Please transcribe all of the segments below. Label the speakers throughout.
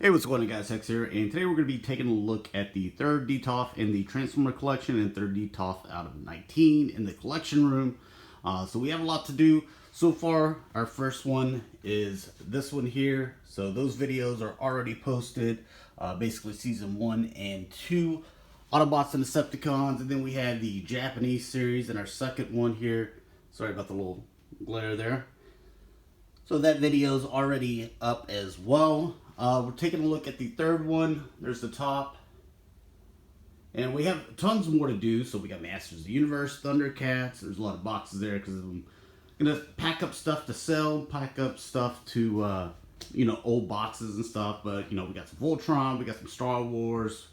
Speaker 1: Hey, what's going on, guys? Hex here, and today we're going to be taking a look at the third Detolf in the Transformer collection and third Detolf out of 19 in the collection room. So we have a lot to do. So far, our first one is this one here. So those videos are already posted, basically season 1 and 2, Autobots and Decepticons, and then we have the Japanese series and our second one here. Sorry about the little glare there. So that video is already up as well. We're taking a look at the third one. There's the top. And we have tons more to do. So we got Masters of the Universe, Thundercats. There's a lot of boxes there because I'm going to pack up stuff to sell, pack up stuff to, old boxes and stuff. But, we got some Voltron, we got some Star Wars,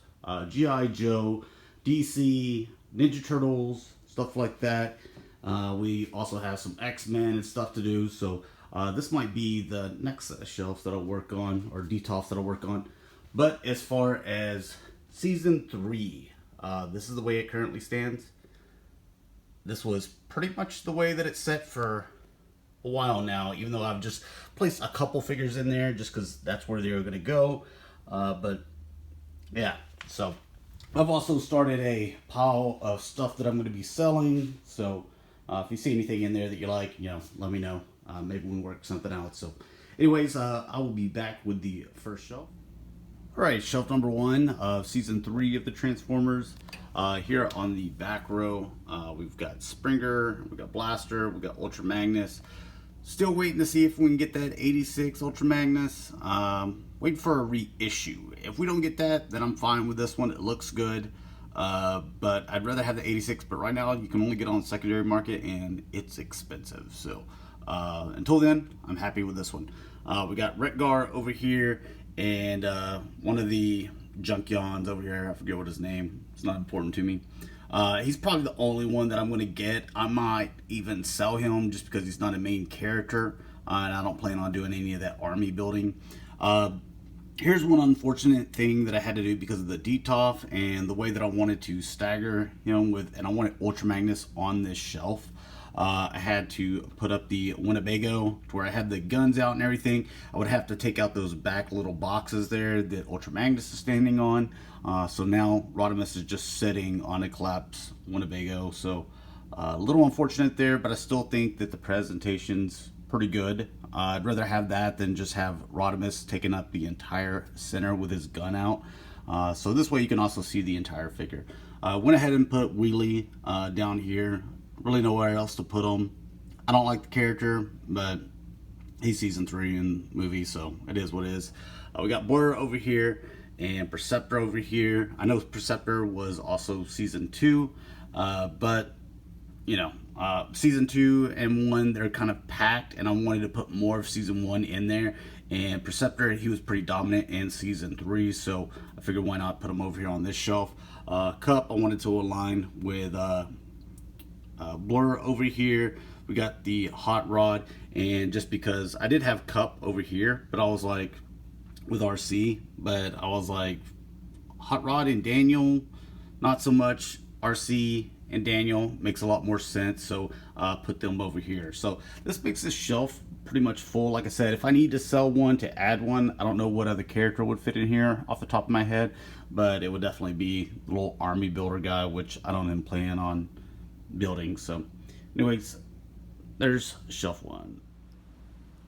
Speaker 1: G.I. Joe, DC, Ninja Turtles, stuff like that. We also have some X-Men and stuff to do. So this might be the next set of shelves that I'll work on, or Detolf that I'll work on. But as far as season 3, this is the way it currently stands. This was pretty much the way that it's set for a while now, even though I've just placed a couple figures in there just because that's where they're going to go. But yeah, so I've also started a pile of stuff that I'm going to be selling. So if you see anything in there that you like, let me know. Maybe we can work something out. So anyways, I will be back with the first shelf. Alright, shelf number 1 of season 3 of the Transformers. Here on the back row, we've got Springer, we've got Blaster, we've got Ultra Magnus. Still waiting to see if we can get that 86 Ultra Magnus. Waiting for a reissue. If we don't get that, then I'm fine with this one. It looks good. But I'd rather have the 86, but right now you can only get on the secondary market and it's expensive. So until then, I'm happy with this one. We got Retgar over here and one of the Junkyons over here. I forget what his name. It's not important to me. He's probably the only one that I'm going to get. I might even sell him just because he's not a main character, and I don't plan on doing any of that army building. Here's one unfortunate thing that I had to do because of the Detolf and the way that I wanted to stagger him with, and I wanted Ultra Magnus on this shelf. I had to put up the Winnebago to where I had the guns out and everything. I would have to take out those back little boxes there that Ultra Magnus is standing on. So now Rodimus is just sitting on a collapsed Winnebago. So a little unfortunate there, but I still think that the presentation's pretty good. I'd rather have that than just have Rodimus taking up the entire center with his gun out. So this way you can also see the entire figure. Went ahead and put Wheelie down here. Really nowhere else to put him. I don't like the character, but he's season 3 in the movie, so it is what it is. We got Blur over here and Perceptor over here. I know Perceptor was also season 2, but season 2 and 1, they're kind of packed, and I wanted to put more of season 1 in there. And Perceptor, he was pretty dominant in season 3, so I figured why not put him over here on this shelf. Cup, I wanted to align with Blur over here. We got the Hot Rod, and just because I did have Cup over here, but I was like with RC, but I was like Hot Rod and Daniel, not so much. RC and Daniel makes a lot more sense, so put them over here. So this makes this shelf pretty much full. Like I said, if I need to sell one to add one, I don't know what other character would fit in here off the top of my head, but it would definitely be the little army builder guy, which I don't even plan on building. So anyways, there's shelf 1.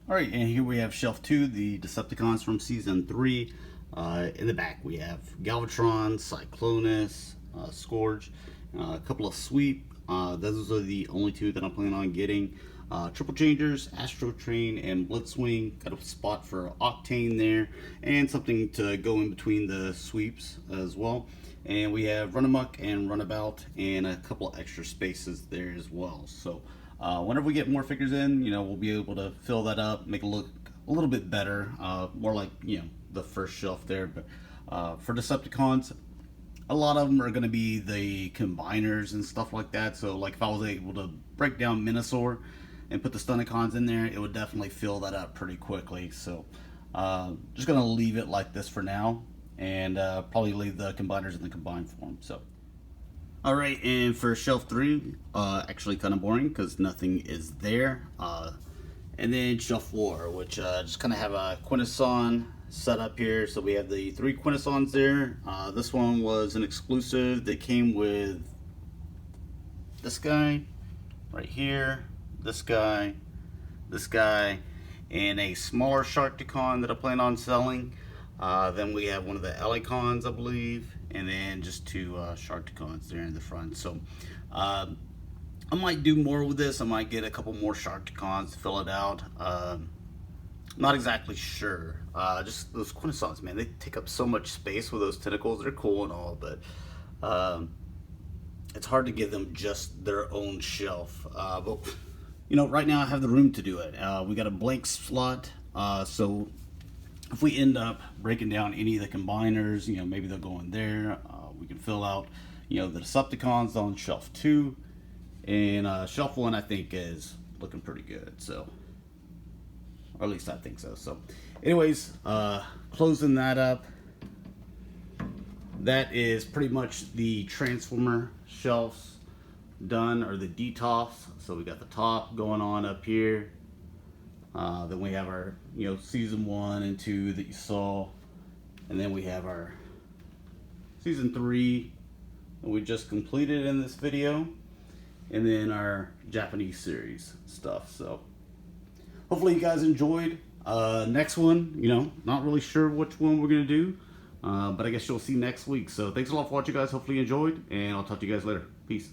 Speaker 1: Alright, and here we have shelf 2, the Decepticons from season 3. In the back we have Galvatron, Cyclonus, Scourge, a couple of Sweep. Those are the only 2 that I'm planning on getting. Triple Changers, Astro Train, and Blitzwing. Got a spot for Octane there, and something to go in between the sweeps as well. And we have Runamuck and Runabout, and a couple extra spaces there as well. So whenever we get more figures in, we'll be able to fill that up, make it look a little bit better, more like the first shelf there. But for Decepticons, a lot of them are going to be the combiners and stuff like that. So like if I was able to break down Minosaur and put the Stunticons in there, it would definitely fill that up pretty quickly. So just going to leave it like this for now, and probably leave the combiners in the combined form. So alright, and for shelf 3, actually kind of boring because nothing is there. And then shelf 4, which just kind of have a Quintesson setup here. So we have the 3 Quintessons there. This one was an exclusive that came with this guy right here, this guy, and a smaller Sharkticon that I plan on selling. Then we have one of the Elicons, I believe, and then just 2 Sharkticons there in the front. So I might do more with this. I might get a couple more Sharkticons to fill it out. Not exactly sure. Just those Quintessons, man, they take up so much space with those tentacles. They're cool and all, but it's hard to give them just their own shelf. But you know, right now I have the room to do it. We got a blank slot, so if we end up breaking down any of the combiners, you know, maybe they'll go in there. We can fill out, you know, the Decepticons on shelf 2, and shelf 1 I think is looking pretty good. So, or at least I think so. So, anyways, closing that up. That is pretty much the Transformer shelves done, or the Detolfs. So we got the top going on up here. Then we have our, you know, season 1 and 2 that you saw, and then we have our season 3 that we just completed in this video, and then our Japanese series stuff. So hopefully you guys enjoyed. Next one, you know, not really sure which one we're gonna do, but I guess you'll see next week. So thanks a lot for watching, guys. Hopefully you enjoyed, and I'll talk to you guys later. Peace.